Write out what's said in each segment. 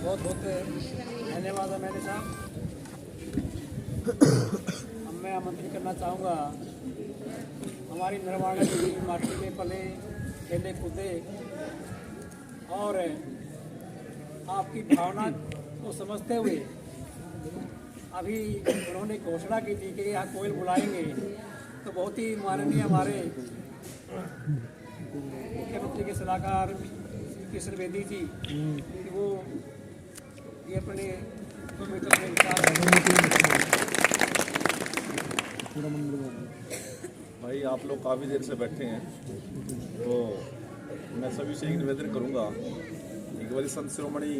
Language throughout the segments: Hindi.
बहुत बहुत धन्यवाद है मैंने साहब। अब मैं आमंत्रित करना चाहूँगा हमारी निर्वाणा की माटी में पले खेले कूदे और आपकी भावना को समझते हुए अभी उन्होंने घोषणा की थी कि यहाँ कोयल बुलाएंगे, तो बहुत ही माननीय हमारे मुख्यमंत्री के सलाहकार किशन बेदी जी कि वो ये अपने 2 मीटर में विचार। भाई आप लोग काफ़ी देर से बैठे हैं, तो मैं सभी से एक निवेदन करूंगा, एक बार संत शिरोमणि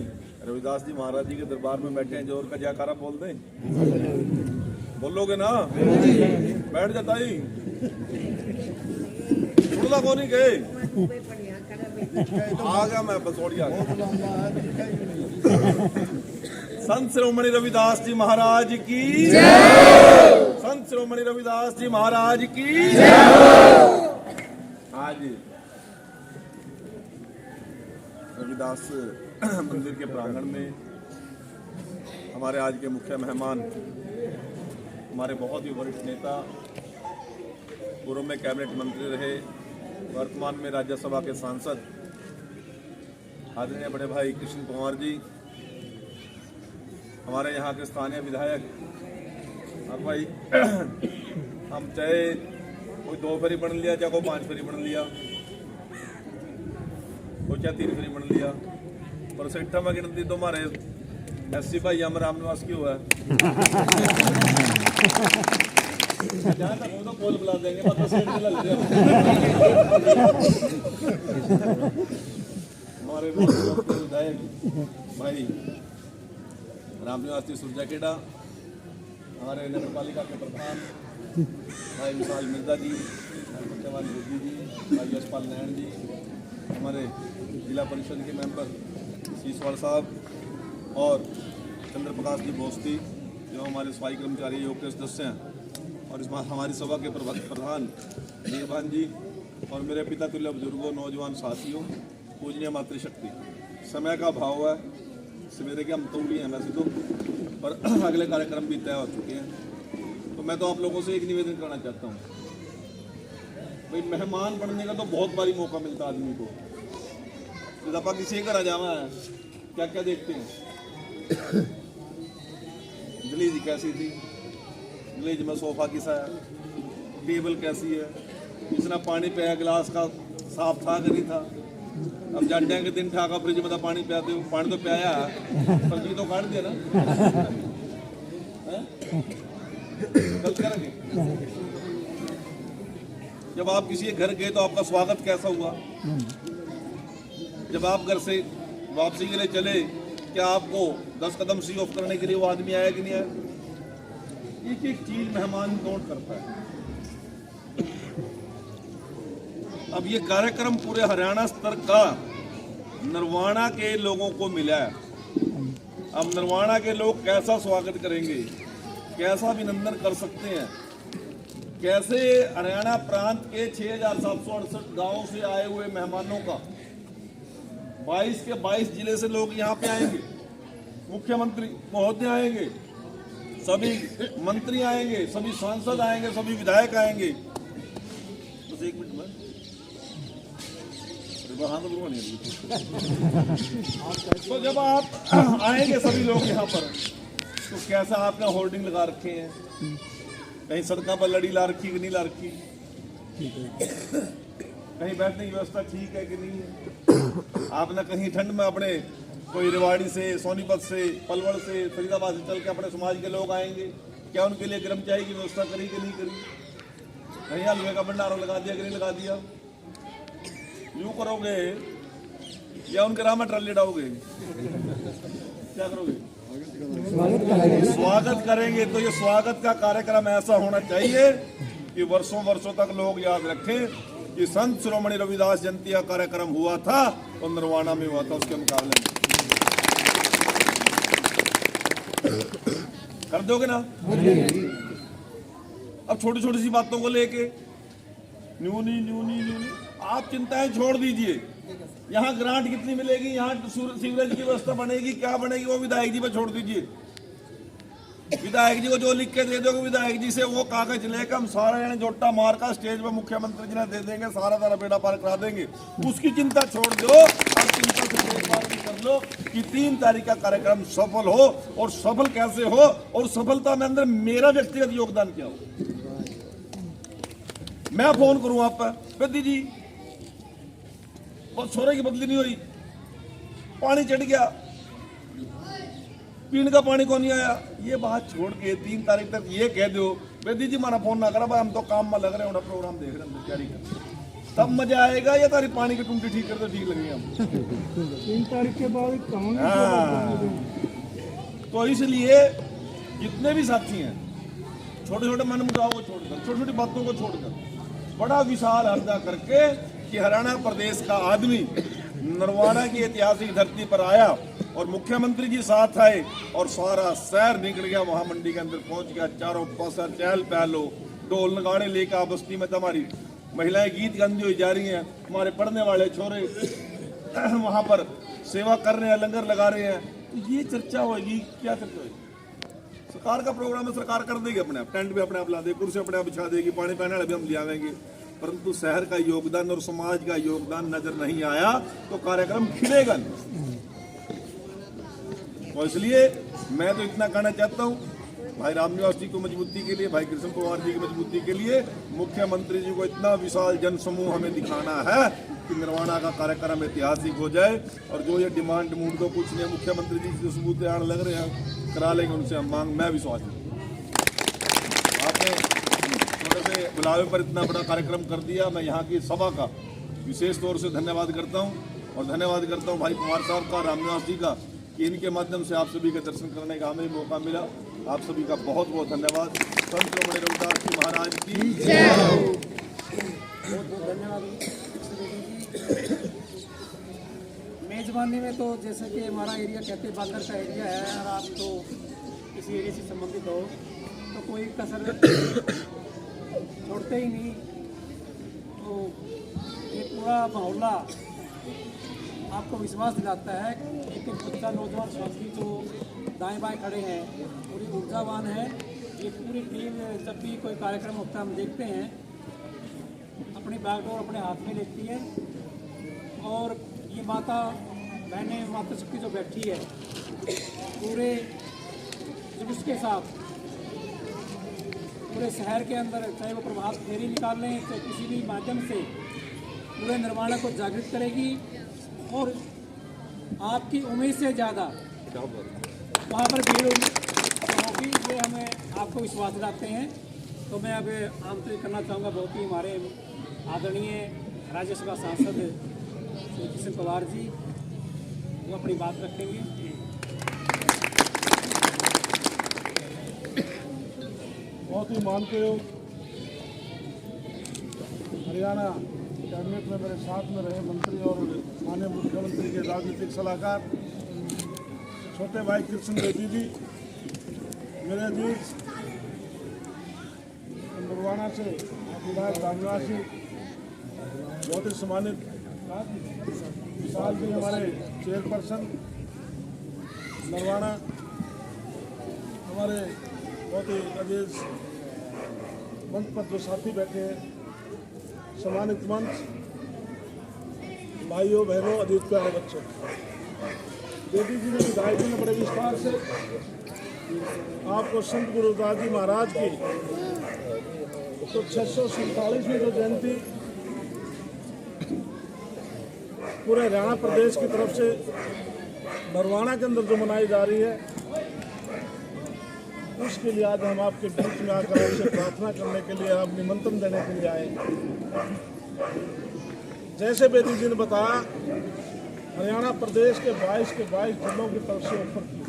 रविदास जी महाराज जी के दरबार में बैठे हैं, जोर का जयकारा बोल दें। बोलोगे ना? बैठ जाता ही सुनता कौन नहीं गए आ गया मैं बसोड़िया। संत शिरोमणि रविदास जी महाराज की जय। संत शिरोमणि रविदास जी महाराज की जय। आज रविदास मंदिर के प्रांगण में हमारे आज के मुख्य मेहमान, हमारे बहुत ही वरिष्ठ नेता, पूर्व में कैबिनेट मंत्री रहे, वर्तमान में राज्यसभा के सांसद आदरणीय बड़े भाई कृष्ण कुमार जी, हमारे यहाँ के स्थानीय विधायक। और भाई हम चाहे कोई 2 फेरी बन लिया, चाहे कोई 5 फेरी बन लिया, कोई चाहे 3 फेरी बन लिया, पर सेठा में गिनती तो हमारे एससी भाई हम राम निवास की हुआ है। जहाँ तक वो तो बोल बुला देंगे, मतलब सेठ मिला ले हमारे विधायक भाई राम निवास जी सुरजाखेड़ा, हमारे नगर पालिका के प्रधान भाई विशाल मिर्जा जी, सत्यवान योगी जी, भाई यशपाल नारायण जी, हमारे जिला परिषद के मेंबर शीशवाड़ साहब और चंद्र प्रकाश जी बोस्ती, जो हमारे सफाई कर्मचारी योग के सदस्य हैं, और इस हमारी सभा के प्रधान निर्भान जी, और मेरे पिता तुल्य बुजुर्गों, नौजवान साथियों, पूजनीय मातृशक्ति। समय का भाव है, सवेरे के हम तौली हैं वैसे तो, पर अगले कार्यक्रम भी तय हो चुके हैं। तो मैं तो आप लोगों से एक निवेदन करना चाहता हूँ, भाई मेहमान बनने का तो बहुत बारी मौका मिलता है आदमी को। तो दफा किसी घर आ जाना है, क्या क्या देखते हैं, दलीज कैसी थी, दलीज में सोफा किसा है, टेबल कैसी है, इसने पानी पिया गिलास का साफ था कि नहीं था। अब जाटे के दिन ठाका फ्रिज में पानी पियाते हो, पानी तो पियाया पर जी तो काट दिया ना, गलत करेंगे। जब आप किसी के घर गए तो आपका स्वागत कैसा हुआ? जब आप घर से वापसी के लिए चले, क्या आपको 10 कदम सी ऑफ करने के लिए वो आदमी आया कि नहीं आया? एक एक चीज मेहमान नोट करता है। अब ये कार्यक्रम पूरे हरियाणा स्तर का नरवाना के लोगों को मिला है। अब नरवाना के लोग कैसा स्वागत करेंगे, कैसा अभिनंदन कर सकते हैं, कैसे हरियाणा प्रांत के 6768 गांवों से आए हुए मेहमानों का 22 के 22 जिले से लोग यहाँ पे आएंगे, मुख्यमंत्री महोदय आएंगे, सभी मंत्री आएंगे, सभी सांसद आएंगे, सभी विधायक आएंगे। बस 1 मिनट में तो जब आप आएंगे सभी लोग यहाँ पर, तो कैसा आपने होर्डिंग लगा रखे हैं, कहीं सड़कों पर लड़ी ला रखी कि नहीं ला रखी, कहीं बैठने की व्यवस्था ठीक है कि नहीं है। आपने कहीं ठंड में अपने कोई रेवाड़ी से, सोनीपत से, पलवल से, फरीदाबाद से चल के अपने समाज के लोग आएंगे, क्या उनके लिए गर्म चाय की व्यवस्था करी कि नहीं करी, कहीं हलवे का भंडारा लगा दिया कि नहीं लगा दिया। यूं करोगे या उनके राह में ट्राली डालोगे, क्या करोगे? स्वागत करेंगे। तो ये स्वागत का कार्यक्रम ऐसा होना चाहिए कि वर्षों वर्षों तक लोग याद रखें कि संत शिरोमणि रविदास जयंती का कार्यक्रम हुआ था तो नरवाना में हुआ था, उसके मुकाबले में कर दोगे ना? अब छोटी छोटी सी बातों को लेके न्यूनी न्यूनी न्यूनी आप चिंताएं छोड़ दीजिए। यहाँ ग्रांट कितनी मिलेगी, यहाँ सीवरेज की व्यवस्था बनेगी, क्या बनेगी, वो विधायक जी पे छोड़ दीजिए। विधायक जी को जो लिख के दे दोगे विधायक जी से वो कागज लेकर हम सारा जने जोटा मार का स्टेज पे मुख्यमंत्री जी ने दे देंगे, सारा बेड़ा पार करा देंगे। उसकी चिंता छोड़ दो, अब चिंता से एक बार भी कर लो कि 3 तारीख का कार्यक्रम सफल हो। और सफल कैसे हो, और सफलता में अंदर मेरा व्यक्तिगत योगदान क्या हो। मैं फोन करूं आप पर, बेदी जी और छोरे की बदली नहीं हुई, पानी चढ़ गया, पीने का पानी को नहीं आया, ये बात छोड़ के 3 तारीख तक ये कह दो बेदी जी हमारा फोन ना करा भाई, हम तो काम में लग रहे हैं, प्रोग्राम देख रहे हैं, तैयारी कर, तब मजा आएगा। या तारी पानी की टूटी ठीक करते ठीक लगेंगे हम 3 तारीख के बाद तो इसलिए जितने भी साथी हैं, छोटे छोटे मन मुटाव को छोड़कर, छोटी छोटी बातों को छोड़कर बड़ा विशाल हृदय करके कि हरियाणा प्रदेश का आदमी नरवाना की ऐतिहासिक धरती पर आया और मुख्यमंत्री जी साथ आए और सारा शहर निकल गया, महामंडी के अंदर पहुंच गया, चारों पास चहल पहल हो, ढोल नगाड़े लेकर बस्ती में तुम्हारी महिलाएं गीत गाती हुई जा रही हैं, हमारे पढ़ने वाले छोरे वहां पर सेवा कर रहे हैं, लंगर लगा रहे हैं। तो ये चर्चा होगी, क्या चर्चा होगी? सरकार का प्रोग्राम है, सरकार कर देगी अपने आप, टेंट भी अपने आप ला देगी, कुर्सी अपने आप बिछा देगी, पानी पीने वाले भी हम ले आवेंगे, परंतु शहर का योगदान और समाज का योगदान नजर नहीं आया तो कार्यक्रम खिलेगा नहीं। और इसलिए मैं तो इतना कहना चाहता हूँ, भाई रामनिवास जी को मजबूती के लिए, भाई कृष्ण पवार जी की मजबूती के लिए मुख्यमंत्री जी को इतना विशाल जनसमूह हमें दिखाना है कि निर्वाणा का कार्यक्रम ऐतिहासिक हो जाए। और जो ये डिमांड मूड तो कुछ नहीं, मुख्यमंत्री जी जो सबूत आने लग रहे हैं करा लेंगे उनसे हम मांग। मैं विश्वास आपने थोड़े से बुलावे पर इतना बड़ा कार्यक्रम कर दिया, मैं यहाँ की सभा का विशेष तौर से धन्यवाद करता हूँ। और धन्यवाद करता हूँ भाई कुमार साहब का, रामनिवास जी का, कि इनके माध्यम से आप सभी का दर्शन करने का हमें मौका मिला। आप सभी का बहुत बहुत धन्यवाद। संत श्रोमणी रविदास जी महाराज की जय हो। बहुत बहुत धन्यवाद। मेजबानी में तो जैसे कि हमारा एरिया कहते बांदर का एरिया है और आप तो इसी एरिया से संबंधित हो तो कोई कसर छोड़ते ही नहीं। तो ये पूरा मोहल्ला आपको विश्वास दिलाता है कि बच्चा नौजवान साथी जो दाएं बाएं खड़े हैं पूरी ऊर्जावान है। ये पूरी टीम जब भी कोई कार्यक्रम होता है हम देखते हैं अपनी बागडोर अपने हाथ में लेती है। और ये माता बहनें माता शक्ति जो बैठी है पूरे जुलूस के साथ पूरे शहर के अंदर, चाहे वो प्रभात फेरी निकाल लें चाहे किसी भी माध्यम से पूरे निर्माणा को जागृत करेगी। और आपकी उम्मीद से ज़्यादा वहाँ पर भीड़ होगी, ये हमें आपको विश्वास दिलाते हैं। तो मैं अब आमंत्रित करना चाहूँगा बहुत ही हमारे आदरणीय राज्यसभा सांसद श्री कृष्ण पवार जी, वो अपनी बात रखेंगे। बहुत ही मानते हो हरियाणा कैबिनेट में मेरे साथ में रहे मंत्री और माननीय मुख्यमंत्री के राजनीतिक सलाहकार छोटे भाई कृष्ण बेदी जी, मेरे अजीज नरवाना से विधायक रामनिवास जी, बहुत ही सम्मानित विशाल जी हमारे चेयरपर्सन नरवाना, हमारे बहुत ही अजीज मंच पर जो साथी बैठे हैं, सम्मानित मंच, भाइयों बहनों, अधिक प्यारे बच्चों, बेटी जी ने विधायक जी ने बड़े विस्तार से आपको संत गुरु रविदास जी महाराज की तो 647वीं जो जयंती पूरे हरियाणा प्रदेश की तरफ से नरवाना के अंदर जो मनाई जा रही है, उसके लिए आज हम आपके बीच में आकर आपसे प्रार्थना करने के लिए, आप निमंत्रण देने के लिए आए। जैसे बेदी जी ने बताया, हरियाणा प्रदेश के 22 जिलों की तरफ से ऑफर की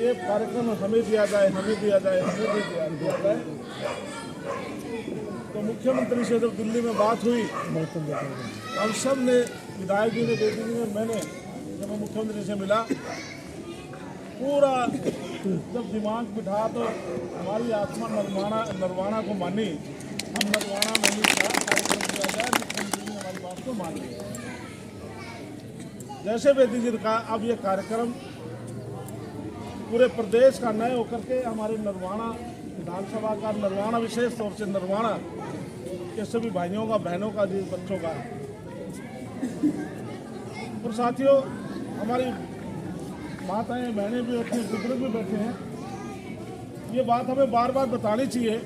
ये कार्यक्रम हमें दिया जाए, हमें दिया जाए, हमें भी दिया जाए। तो मुख्यमंत्री से जब दिल्ली में बात हुई, हम सब ने, विधायक जी ने, बेदी जी ने, मैंने जब मैं मुख्यमंत्री से मिला, पूरा जब दिमाग बिठा तो हमारी आत्मा नरवाना को मानी। हम नरवाना नहीं था कार्यक्रम किया जाए, मुख्यमंत्री ने हमारी बात को मान लिया। जैसे बेदी जी ने कहा, अब ये कार्यक्रम पूरे प्रदेश का नए होकर के हमारे नरवाना विधानसभा का, नरवाना विशेष तौर से नरवाना के सभी भाइयों का, बहनों का, जी बच्चों का। और साथियों, हमारी माताएं बहनें भी बैठी, बुजुर्ग भी बैठे हैं। ये बात हमें बार बार बतानी चाहिए।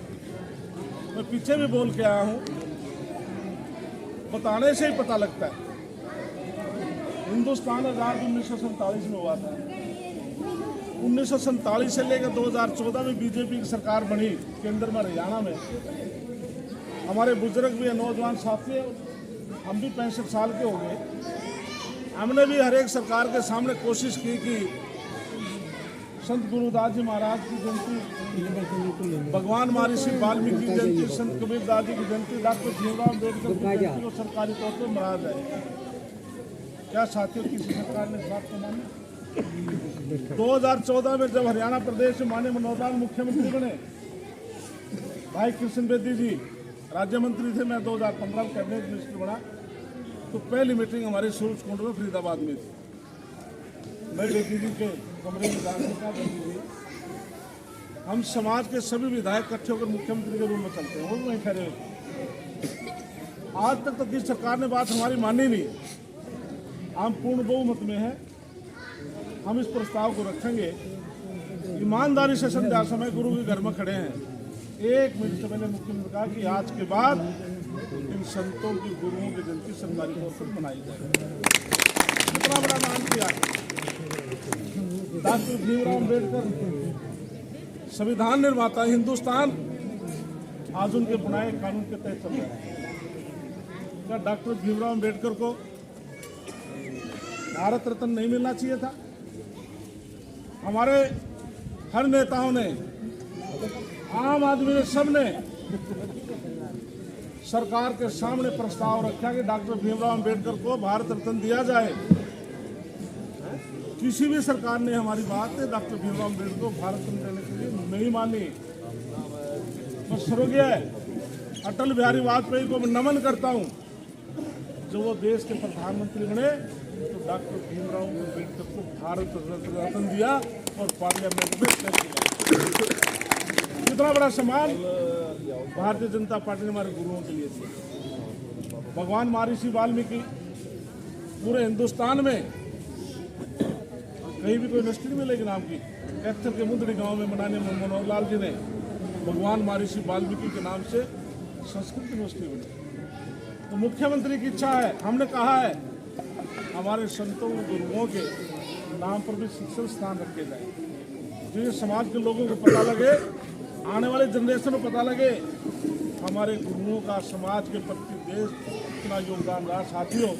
मैं पीछे भी बोल के आया हूँ, बताने से ही पता लगता है। हिंदुस्तान आज़ाद 1947 में हुआ था। 1947 से लेकर 2014 में बीजेपी की सरकार बनी केंद्र में, हरियाणा में। हमारे बुजुर्ग भी हैं, नौजवान साथी, हम भी 65 साल के हो गए। हमने भी हर एक सरकार के सामने कोशिश की कि संत गुरुदास जी महाराज की जयंती, भगवान महर्षि वाल्मीकि की जयंती, संत कबीरदास जी की जयंती, डॉक्टर भीमराव अम्बेडकर की जयंती को सरकारी तौर पर मनाया जाए। क्या साथियों किसी सरकार ने इस बात को माना? 2014 में जब हरियाणा प्रदेश में माननीय मनोहर मुख्यमंत्री बने, भाई कृष्ण बेदी जी राज्य मंत्री थे, मैं 2015 में कैबिनेट मिनिस्टर बना, तो पहली मीटिंग हमारी सूरज कुंड में फरीदाबाद में थी। मैं बेदी जी के कमरे में जाकर हम समाज के सभी विधायक इकट्ठे होकर मुख्यमंत्री के रूम में चलते हैं, वो भी वहीं ठहरे हुए। आज तक तो किसी सरकार ने बात हमारी मानी नहीं। हम पूर्ण बहुमत में हैं, हम इस प्रस्ताव को रखेंगे। ईमानदारी से संध्या समय गुरु के घर में खड़े हैं। 1 मिनट से पहले मुख्यमंत्री कहा कि आज के बाद इन संतों की, गुरुओं की जयंती सरकारी तौर पर मनाई जाए। कितना बड़ा मान किया। डॉक्टर भीमराव अम्बेडकर संविधान निर्माता, हिंदुस्तान आज उनके बनाए कानून के तहत चल रहा है। क्या डॉक्टर भीमराव अम्बेडकर को भारत रत्न नहीं मिलना चाहिए था? हमारे हर नेताओं ने, आम आदमी ने, सबने सरकार के सामने प्रस्ताव रखा कि डॉक्टर भीमराव अम्बेडकर को भारत रत्न दिया जाए। किसी भी सरकार ने हमारी बात डॉक्टर भीमराव अम्बेडकर को भारत रत्न देने के लिए नहीं मानी। तो स्वर्गीय अटल बिहारी वाजपेयी को मैं नमन करता हूं, जो वो देश के प्रधानमंत्री बने तो डॉक्टर भीमराव अम्बेडकर को भारत रत्न दिया और पार्लियामेंट में तय किया। कितना बड़ा सम्मान भारतीय जनता पार्टी ने हमारे गुरुओं के लिए दिया। भगवान महर्षि वाल्मीकि पूरे हिंदुस्तान में कहीं भी कोई यूनिवर्सिटी नहीं मिलेगी नाम की। कैथल के मुंदड़ी गांव में माननीय मनोहर लाल जी ने भगवान महर्षि वाल्मीकि के नाम से संस्कृत यूनिवर्सिटी बनी। तो मुख्यमंत्री की इच्छा है, हमने कहा है हमारे संतों गुरुओं के नाम पर भी शिक्षण स्थान रखे जाए, जिससे समाज के लोगों को पता लगे, आने वाले जनरेशन को पता लगे हमारे गुरुओं का समाज के प्रति देश कितना योगदान रहा। साथियों,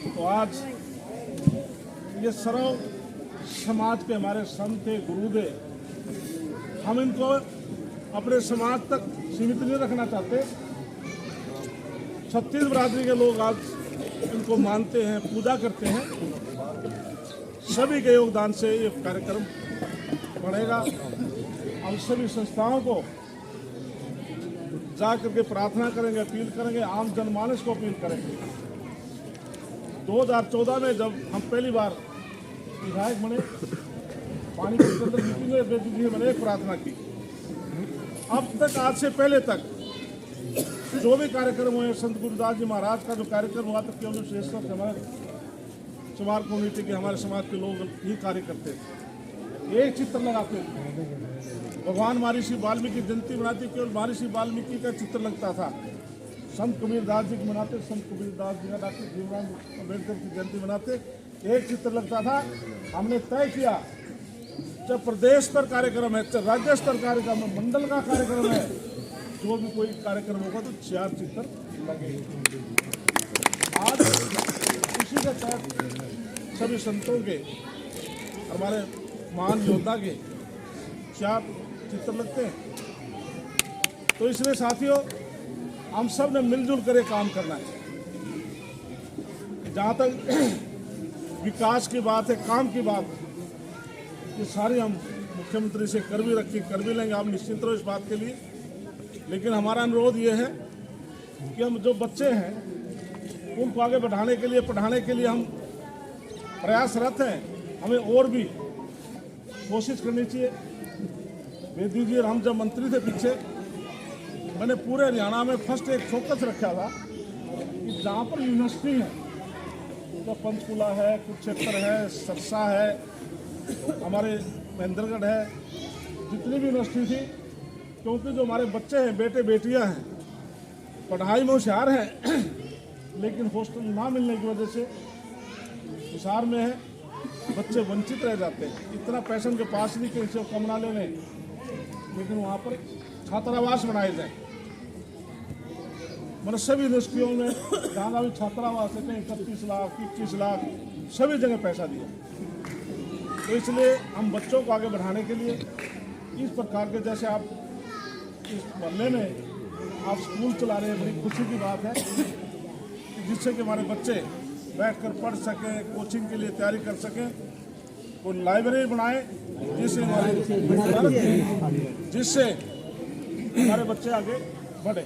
तो आज ये सर्व समाज के हमारे संत थे, गुरु थे, हम इनको अपने समाज तक सीमित नहीं रखना चाहते। 36 बिरादरी के लोग आज इनको मानते हैं, पूजा करते हैं। सभी के योगदान से ये कार्यक्रम बढ़ेगा। हम सभी संस्थाओं को जा करके प्रार्थना करेंगे, अपील करेंगे, आम जनमानस को अपील करेंगे। 2014 में जब हम पहली बार विधायक बने, पानी के अंदर मीटिंग में बेदी जी मैंने एक प्रार्थना की। अब तक, आज से पहले तक जो भी कार्यक्रम हुए, संत गुरुदास जी महाराज का जो कार्यक्रम हुआ था, केवल विशेष रूप से हमारे चमार कम्युनिटी के, हमारे समाज के लोग ही कार्य करते थे। एक चित्र लगाते थे, भगवान महर्षि वाल्मीकि जयंती मनाते, केवल महर्षि वाल्मीकि का चित्र लगता था। संत कबीरदास जी की मनाते, संत कबीरदास जी का, डॉक्टर भीमराव अम्बेडकर की जयंती मनाते, एक चित्र लगता था। हमने तय किया जब प्रदेश स्तर कार्यक्रम है, चाहे राज्य स्तर कार्यक्रम है, मंडल का कार्यक्रम है, जो भी कोई कार्यक्रम होगा तो 4 चित्र लगेंगे। आज इसी के तहत सभी संतों के, हमारे महान योद्धा के 4 चित्र लगते हैं। तो इसलिए साथियों, हम सब ने मिलजुल कर काम करना है। जहाँ तक विकास की बात है, काम की बात, ये सारी हम मुख्यमंत्री से कर भी रखी, कर भी लेंगे। आप निश्चिंत रहो इस बात के लिए। लेकिन हमारा अनुरोध ये है कि हम जो बच्चे हैं उनको आगे बढ़ाने के लिए, पढ़ाने के लिए हम प्रयासरत हैं, हमें और भी कोशिश करनी चाहिए। बेदी जी और हम जब मंत्री थे पीछे, मैंने पूरे हरियाणा में फर्स्ट एक फोकस रखा था कि जहाँ पर यूनिवर्सिटी है, तो पंचकुला है, कुरुक्षेत्र है, सरसा है, हमारे महेंद्रगढ़ है, जितनी भी यूनिवर्सिटी थी, क्योंकि जो हमारे बच्चे हैं, बेटे बेटियां हैं, पढ़ाई में होशियार हैं, लेकिन हॉस्टल ना मिलने की वजह से हिसार में है, बच्चे वंचित रह जाते हैं। इतना पैसा उनके पास नहीं कि इसे कमरा लेने, लेकिन वहाँ पर छात्रावास बनाए जाए। मतलब सभी यूनिवर्सिटियों में जहाँ भी छात्रावास है, कहीं 31 लाख 21 लाख सभी जगह पैसा दिया। तो इसलिए हम बच्चों को आगे बढ़ाने के लिए इस प्रकार के, जैसे आप इस मोहल्ले में आप स्कूल चला रहे हैं, बड़ी खुशी की बात है, जिससे कि हमारे बच्चे बैठकर पढ़ सकें, कोचिंग के लिए तैयारी कर सकें। कोई लाइब्रेरी बनाए जिससे हमारे बच्चे आगे बढ़े।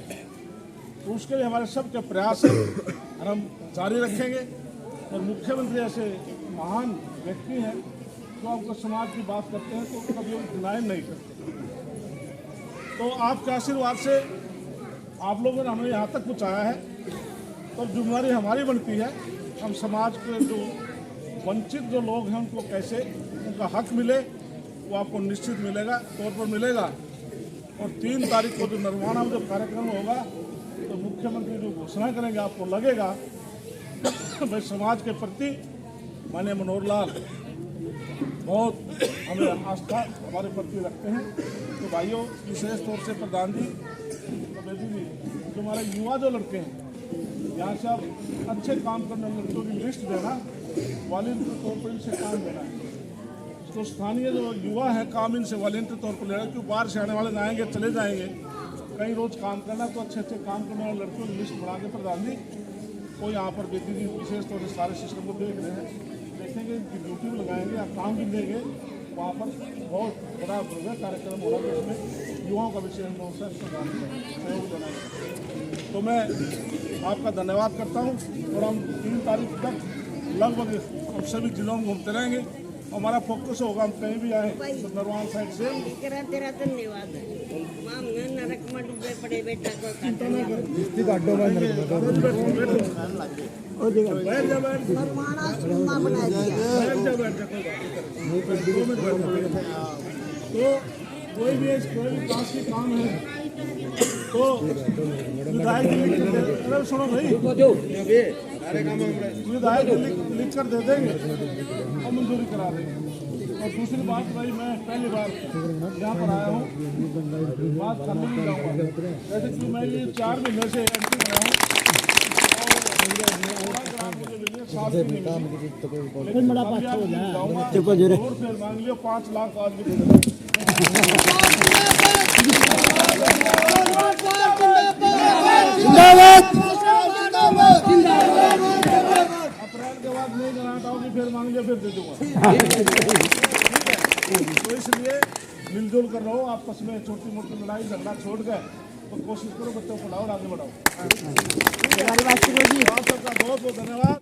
तो उसके लिए हमारे सबके प्रयास है और हम जारी रखेंगे। और मुख्यमंत्री ऐसे महान व्यक्ति हैं जो आपको समाज की बात करते हैं तो कभी डिनाई नहीं करते। तो आपके आशीर्वाद से आप लोगों ने हमें यहाँ तक पहुँचाया है, तो जिम्मेदारी हमारी बनती है हम समाज के जो वंचित जो लोग हैं उनको कैसे उनका हक मिले, वो आपको निश्चित मिलेगा, तौर पर मिलेगा। और 3 तारीख को जो नरवाना में जो कार्यक्रम होगा, तो मुख्यमंत्री जो घोषणा करेंगे, आपको लगेगा भाई समाज के प्रति माननीय मनोहर लाल बहुत हमें आस्था हमारे प्रति रखते हैं। तो भाइयों, विशेष तौर से प्रधान जी, बेदी जी, जो हमारे युवा जो लड़के हैं, यहाँ से आप अच्छे काम करने वाले लड़कों की लिस्ट देना, वॉलंटियर तौर पर इनसे काम लेना है। तो स्थानीय जो युवा है, काम इनसे वॉलंटियर तौर पर लेना, क्योंकि बाहर से आने वाले जाएंगे, चले जाएंगे, कहीं रोज काम करना, तो अच्छे अच्छे काम करने वाले लड़कियों की लिस्ट बना के प्रधान जी को यहाँ पर बेटी जी विशेष तौर से सारे सिस्टम को देख रहे हैं, देखेंगे, ड्यूटी भी लगाएंगे, आप काम भी देंगे, वहाँ पर बहुत बड़ा भव्य कार्यक्रम होगा, तो इसमें युवाओं का विशेष तौर से सहयोग देना है। तो मैं आपका धन्यवाद करता हूँ। और हम 3 तारीख तक लगभग हम सभी जिलों में घूमते रहेंगे। हमारा फोकस होगा, हम कहीं भी आए तो नरवान साइड से। तेरा धन्यवाद। नरक में डूबे पड़े बेटा को तो कोई भी पास के काम है तो विधायक सुनो भाई, विधायक लिख कर दे देंगे और मंजूरी करा देंगे। और दूसरी बात भाई, मैं पहली बार यहाँ पर आया हूँ, बात करने नहीं जाऊँगा, जैसे कि मैं ये 4 महीने से एंट्री बनाया हूँ और फिर मांग लियो 5 लाख आज भी दे देंगे। अप्रैल के बाद नहीं बनाता होगी, फिर मांग लिया, फिर दे दूंगा। तो इसलिए मिलजुल कर रहो, आपस में छोटी मोटी लड़ाई झगड़ा छोड़ गए तो कोशिश करो बच्चों को पढ़ाओ और आगे बढ़ाओ। आप सबका बहुत बहुत धन्यवाद।